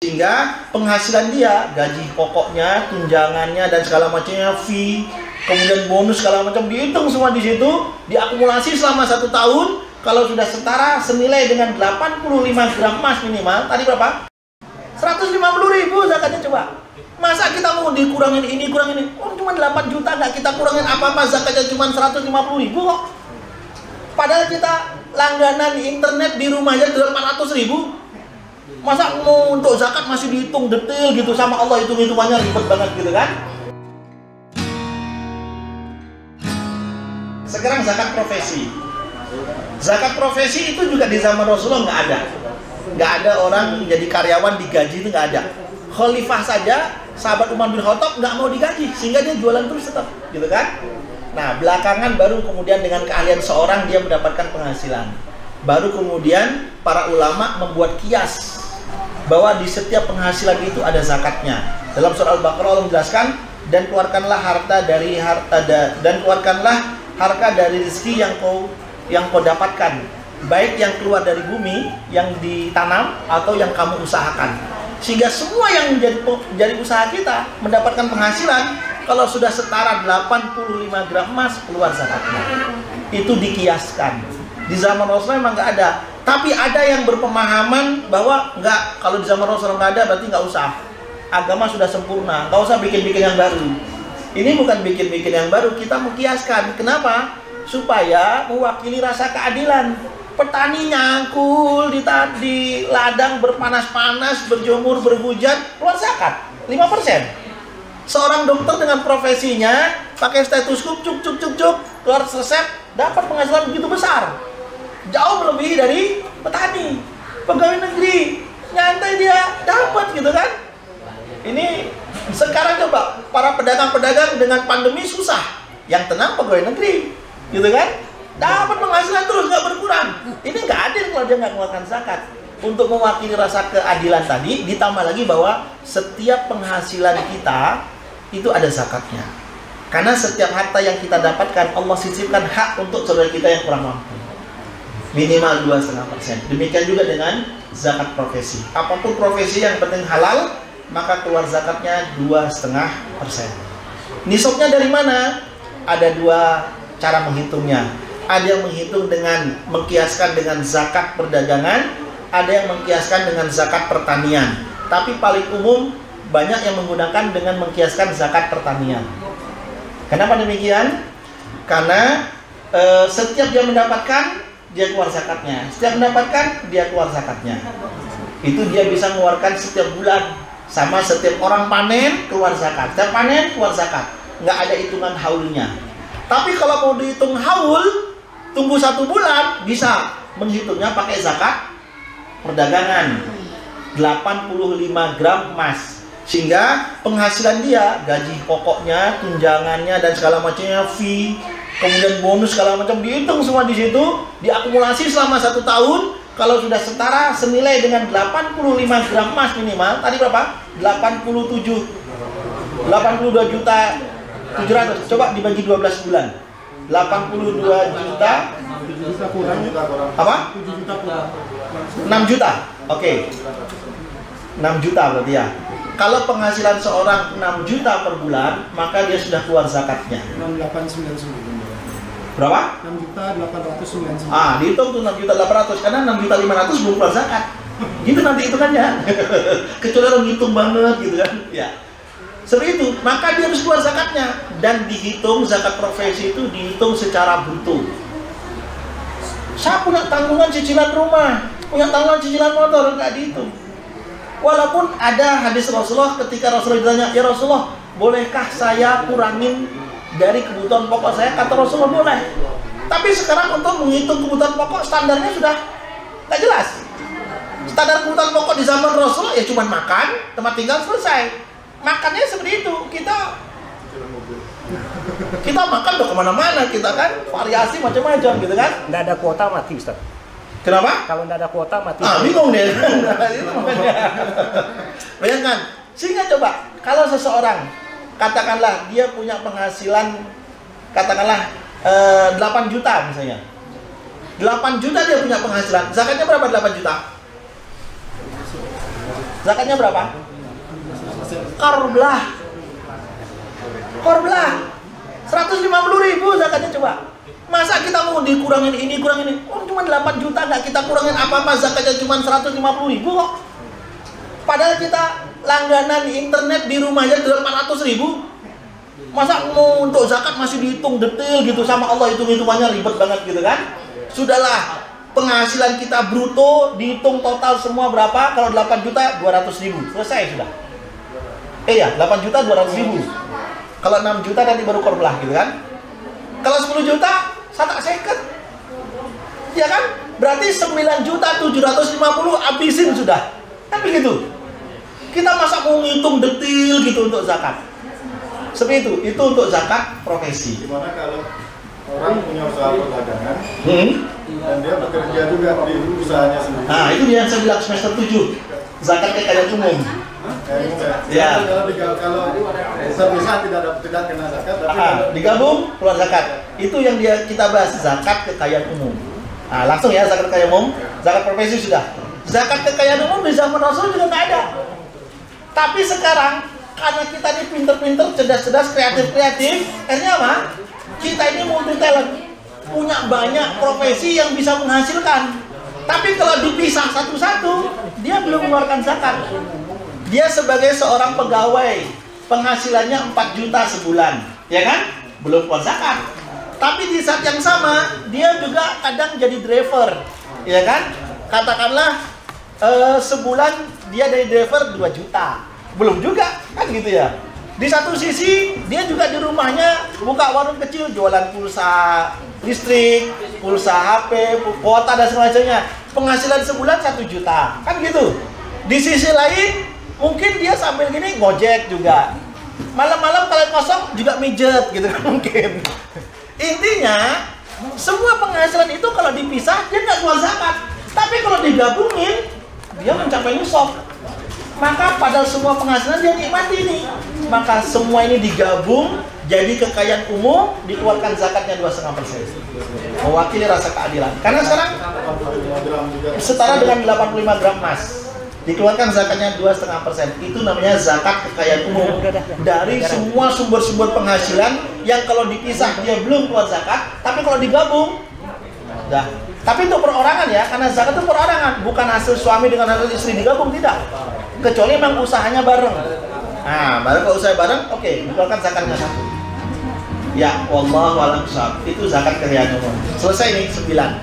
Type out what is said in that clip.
Sehingga penghasilan dia, gaji pokoknya, tunjangannya dan segala macamnya, fee, kemudian bonus segala macam dihitung semua di situ, diakumulasi selama 1 tahun. Kalau sudah setara senilai dengan 85 gram emas minimal, tadi berapa? 150.000 zakatnya. Coba. Masa kita mau dikurangin ini, kurangin ini? Oh, cuma 8 juta, nggak kita kurangin apa-apa, zakatnya cuma 150.000 kok. Padahal kita langganan internet di rumahnya 800.000. Masa mau untuk zakat masih dihitung detail gitu sama Allah, hitung-hitungannya ribet banget gitu kan? Sekarang zakat profesi. Zakat profesi itu juga di zaman Rasulullah nggak ada. Nggak ada orang jadi karyawan digaji, itu nggak ada. Khalifah saja, sahabat Umar bin Khattab nggak mau digaji, sehingga dia jualan terus tetap, gitu kan? Nah, belakangan baru kemudian dengan keahlian seorang dia mendapatkan penghasilan. Baru kemudian para ulama membuat kias bahwa di setiap penghasilan itu ada zakatnya. Dalam surah Al-Baqarah Allah menjelaskan, dan keluarkanlah harta dari rezeki yang kau dapatkan, baik yang keluar dari bumi, yang ditanam atau yang kamu usahakan. Sehingga semua yang menjadi usaha kita mendapatkan penghasilan, kalau sudah setara 85 gram emas keluar zakatnya. Itu dikiaskan. Di zaman Rasulullah memang nggak ada. Tapi ada yang berpemahaman bahwa nggak, kalau di zaman Rasulullah nggak ada berarti nggak usah. Agama sudah sempurna, nggak usah bikin-bikin yang baru. Ini bukan bikin-bikin yang baru, kita mengkiaskan. Kenapa? Supaya mewakili rasa keadilan. Petani nyangkul di ladang berpanas-panas, berjemur, berhujan, keluar zakat 5%. Seorang dokter dengan profesinya pakai stetoskop, cuk, keluar resep, dapat penghasilan begitu besar, jauh melebihi dari petani. Pegawai negeri nyantai dia dapat, gitu kan? Ini sekarang coba para pedagang-pedagang dengan pandemi susah, yang tenang pegawai negeri, gitu kan? Dapat penghasilan terus, nggak berkurang. Ini nggak adil kalau dia nggak mengeluarkan zakat. Untuk mewakili rasa keadilan tadi, ditambah lagi bahwa setiap penghasilan kita itu ada zakatnya. Karena setiap harta yang kita dapatkan, Allah sisipkan hak untuk saudara kita yang kurang mampu. Minimal 2,5%. Demikian juga dengan zakat profesi. Apapun profesi yang penting halal, maka keluar zakatnya 2,5%. Nisabnya dari mana? Ada 2 cara menghitungnya. Ada yang menghitung dengan mengkiaskan dengan zakat perdagangan, ada yang mengkiaskan dengan zakat pertanian. Tapi paling umum banyak yang menggunakan dengan mengkiaskan zakat pertanian. Kenapa demikian? Karena setiap dia mendapatkan, dia keluar zakatnya. Setiap mendapatkan, dia keluar zakatnya. Itu dia bisa mengeluarkan setiap bulan. Sama setiap orang panen, keluar zakat. Setiap panen, keluar zakat. Nggak ada hitungan haulnya. Tapi kalau mau dihitung haul, tunggu 1 bulan, bisa menghitungnya pakai zakat perdagangan 85 gram emas. Sehingga penghasilan dia, gaji pokoknya, tunjangannya dan segala macamnya, fee, kemudian bonus segala macam dihitung semua di situ, diakumulasi selama 1 tahun. Kalau sudah setara senilai dengan 85 gram emas minimal, tadi berapa? 82 juta 700. Coba dibagi 12 bulan. 82 juta kurang apa? 6 juta. Oke. 6 juta berarti ya. Kalau penghasilan seorang 6 juta per bulan, maka dia sudah keluar zakatnya. 6899. Berapa? 6.899. Dihitung tuh 6.800.000 karena 6.500.000 belum keluar zakat. Gitu nanti hitungannya. Kecuali orang ngitung banget gitu kan. Ya. Seperti itu, maka dia harus keluar zakatnya. Dan dihitung zakat profesi itu dihitung secara bruto. Saya punya tanggungan cicilan rumah, punya tanggungan cicilan motor, nggak dihitung. Walaupun ada hadis Rasulullah ketika Rasulullah ditanya, ya Rasulullah, bolehkah saya kurangin dari kebutuhan pokok saya? Kata Rasulullah boleh. Tapi sekarang untuk menghitung kebutuhan pokok standarnya sudah nggak jelas. Standar kebutuhan pokok di zaman Rasulullah ya cuma makan, tempat tinggal, selesai. Makannya seperti itu, kita makan udah kemana-mana, kita kan variasi macam-macam gitu kan. Nggak ada kuota mati, Ustaz. Kenapa? Kalau nggak ada kuota mati. Bingung deh. Itu makanya. Bayangkan, sehingga coba kalau seseorang katakanlah dia punya penghasilan katakanlah 8 juta misalnya. 8 juta dia punya penghasilan. Zakatnya berapa 8 juta? zakatnya berapa? Korblah. Korblah. 150.000 zakatnya coba. Masa kita mau dikurangin ini, kurangin ini? Oh, cuma 8 juta, nggak kita kurangin apa-apa, zakatnya cuma 150.000 kok. Padahal kita langganan internet di rumahnya 800.000. Masa mau untuk zakat masih dihitung detail gitu sama Allah, hitung-hitungannya ribet banget gitu kan? Sudahlah, penghasilan kita bruto dihitung total semua berapa? Kalau 8 juta 200.000, selesai sudah. Ya, 8 juta 200.000. Kalau 6 juta nanti baru korblah gitu kan? Kalau 10 juta satak seket, ya kan? Berarti 9 juta 750 habisin sudah. Kan begitu. Kita masa mau ngitung detail gitu untuk zakat? Seperti itu untuk zakat profesi. Gimana kalau orang punya usaha perdagangan dan dia bekerja juga di usahanya sendiri? Nah, itu dia yang saya bilang semester 7. Zakat kekayaan umum. Ya. Kalau terpisah tidak kena zakat, tapi digabung keluar zakat. Itu yang kita bahas, zakat kekayaan umum. Nah, langsung ya zakat kekayaan umum, zakat profesi sudah. Zakat kekayaan umum di zaman Rasul juga nggak ada. Tapi sekarang karena kita ini pinter-pinter, cerdas-cerdas, kreatif-kreatif, akhirnya apa? Kita ini multi talent, punya banyak profesi yang bisa menghasilkan. Tapi kalau dipisah satu-satu, dia belum mengeluarkan zakat. Dia sebagai seorang pegawai, penghasilannya 4 juta sebulan, ya kan? Belum keluar zakat. Tapi di saat yang sama, dia juga kadang jadi driver, ya kan? Katakanlah sebulan dia dari driver 2 juta. Belum juga, kan gitu ya. Di satu sisi, dia juga di rumahnya buka warung kecil, jualan pulsa listrik, pulsa HP, kuota dan semacamnya. Penghasilan sebulan 1 juta, kan gitu. Di sisi lain, mungkin dia sambil gini ngojek juga. Malam-malam kalau kosong juga mijet gitu kan mungkin. Intinya, semua penghasilan itu kalau dipisah, dia nggak keluar zakat. Tapi kalau digabungin, dia mencapai nisab. Maka padahal semua penghasilan dia nikmati nih. Maka semua ini digabung jadi kekayaan umum, dikeluarkan zakatnya 2,5%. Mewakili rasa keadilan. Karena sekarang setara dengan 85 gram emas. Dikeluarkan zakatnya 2,5%. Itu namanya zakat kekayaan umum. Dari semua sumber-sumber penghasilan yang kalau dipisah dia belum keluar zakat, tapi kalau digabung dah. Tapi untuk perorangan ya, karena zakat itu perorangan, bukan hasil suami dengan hasil istri digabung, tidak. Kecuali memang usahanya bareng. Nah, baru kalau usaha bareng, oke, dikeluarkan zakatnya 1. Ya, wallahu a'lam bishawab. Itu zakat kekayaan umum. Selesai nih 9.